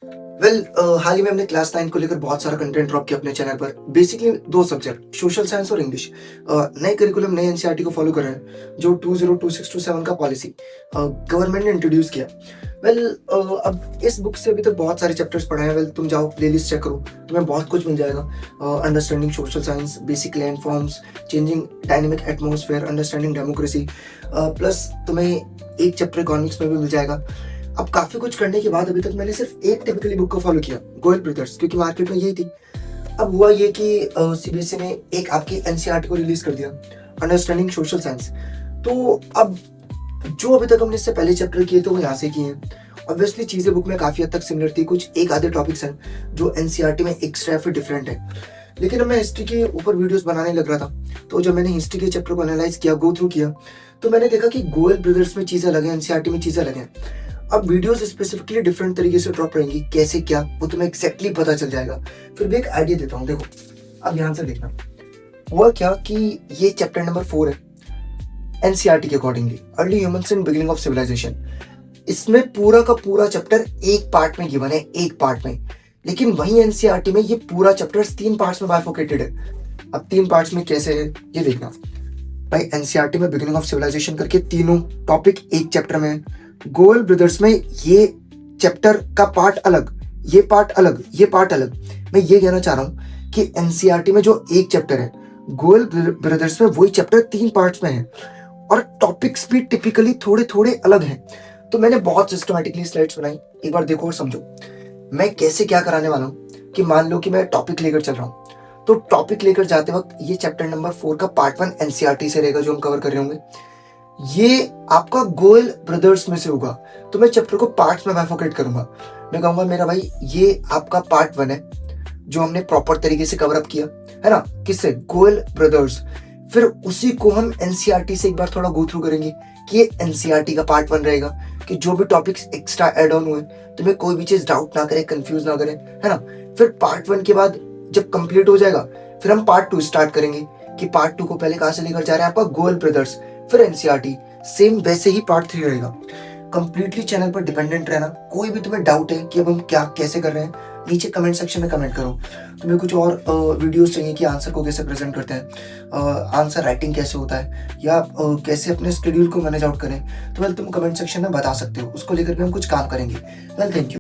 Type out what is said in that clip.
हाल ही में हमने क्लास 9 को लेकर बहुत सारा कंटेंट ड्रॉप किया अपने चैनल पर। बेसिकली 2 सब्जेक्ट सोशल साइंस और इंग्लिश। नए करिकुलम नए एनसीईआरटी को फॉलो कर रहे हैं जो 2026-27 का पॉलिसी गवर्नमेंट ने इंट्रोड्यूस किया। अब इस बुक से अभी तक बहुत सारे चैप्टर्स पढ़े हैं। तुम जाओ प्लेलिस्ट चेक करो, तुम्हें बहुत कुछ मिल जाएगा। Understanding social science, basic land forms, changing dynamic atmosphere, understanding democracy, plus तुम्हें एक चैप्टर इकोनॉमिक्स में भी मिल जाएगा। अब काफी कुछ करने के बाद अभी तक मैंने सिर्फ एक टिपिकली बुक को फॉलो किया, गोयल ब्रदर्स, क्योंकि मार्केट में यही थी। अब हुआ ये कि सीबीएसई ने एक आपकी एनसीईआरटी को रिलीज कर दिया, अंडरस्टैंडिंग सोशल साइंस। तो अब जो अभी तक हमने इससे पहले चैप्टर किए थे वो यहाँ से किए हैं। ऑब्वियसली चीजें बुक में काफी हद तक सिमिलर थी, कुछ एक आधे टॉपिक्स हैं जो एनसीईआरटी में एक्स्ट्रा फिर डिफरेंट है। लेकिन अब मैं हिस्ट्री के ऊपर वीडियोस बनाने लग रहा था, तो जब मैंने हिस्ट्री के चैप्टर को एनालाइज किया, गो थ्रू किया, तो मैंने देखा कि गोयल ब्रदर्स में चीजें अलग हैं, एनसीईआरटी में चीजें अलग हैं। अब वीडियोस स्पेसिफिकली डिफरेंट तरीके से ड्रॉप रहेंगी, कैसे क्या वो तुम्हें एक्जैक्टली पता चल जाएगा। फिर भी एक आइडिया देता हूँ, देखो अब ध्यान से देखना। हुआ क्या कि ये चैप्टर नंबर 4 है एनसीईआरटी के accordingly, early humans and beginning of civilisation. इसमें पूरा का पूरा चैप्टर एक पार्ट में गिवन है, एक पार्ट में। लेकिन वही एनसीईआरटी में ये पूरा चैप्टर 3 पार्ट्स में बाइफोकेटेड है। अब 3 पार्ट्स में कैसे है ये देखना भाई। एनसीईआरटी में बिगिनिंग ऑफ सिविलाइजेशन करके तीनों टॉपिक एक चैप्टर में है। गोयल ब्रदर्स में ये चैप्टर का पार्ट अलग, ये पार्ट अलग, ये पार्ट अलग। मैं ये कहना चाह रहा हूँ कि एनसीईआरटी में जो एक चैप्टर है, गोयल ब्रदर्स में वही चैप्टर 3 पार्ट्स में है, और टॉपिक्स भी टिपिकली थोड़े थोड़े अलग हैं। तो मैंने बहुत सिस्टमैटिकली स्लाइड्स बनाई, एक बार देखो और समझो मैं कैसे क्या कराने वाला हूँ। कि मान लो कि मैं टॉपिक लेकर चल रहा हूँ, तो टॉपिक लेकर जाते वक्त ये चैप्टर नंबर 4 का पार्ट 1 एनसीईआरटी से रहेगा जो हम कवर कर रहे होंगे। ये आपका गोयल ब्रदर्स में से होगा, तो मैं चैप्टर को पार्ट्स में बाइफरकेट करूंगा। मैं कहूंगा मेरा भाई ये आपका पार्ट 1 है जो हमने प्रॉपर तरीके से कवर अप किया है ना, किससे, गोयल ब्रदर्स। फिर उसी को हम एनसीईआरटी से एक बार थोड़ा गो थ्रू करेंगे कि ये एनसीईआरटी का पार्ट 1 रहेगा, कि जो भी टॉपिक्स एक्स्ट्रा एड ऑन हुए तुम्हें कोई भी चीज डाउट ना करे, कंफ्यूज ना करे, है ना। फिर पार्ट 1 के बाद जब कंप्लीट हो जाएगा फिर हम पार्ट 2 स्टार्ट करेंगे, कि पार्ट 2 को पहले कहां से लेकर जा रहे हैं, आपका गोयल ब्रदर्स, फिर एनसीईआरटी। सेम वैसे ही पार्ट 3 रहेगा। कंप्लीटली चैनल पर डिपेंडेंट रहना। कोई भी तुम्हें डाउट है कि अब हम क्या कैसे कर रहे हैं, नीचे कमेंट सेक्शन में कमेंट करो। तुम्हें कुछ और वीडियोस चाहिए कि आंसर को कैसे प्रेजेंट करते हैं, आंसर राइटिंग कैसे होता है, या कैसे अपने शेड्यूल को मैनेज आउट करें, तो तुम कमेंट सेक्शन में बता सकते हो। उसको लेकर भी हम कुछ काम करेंगे। Thank you.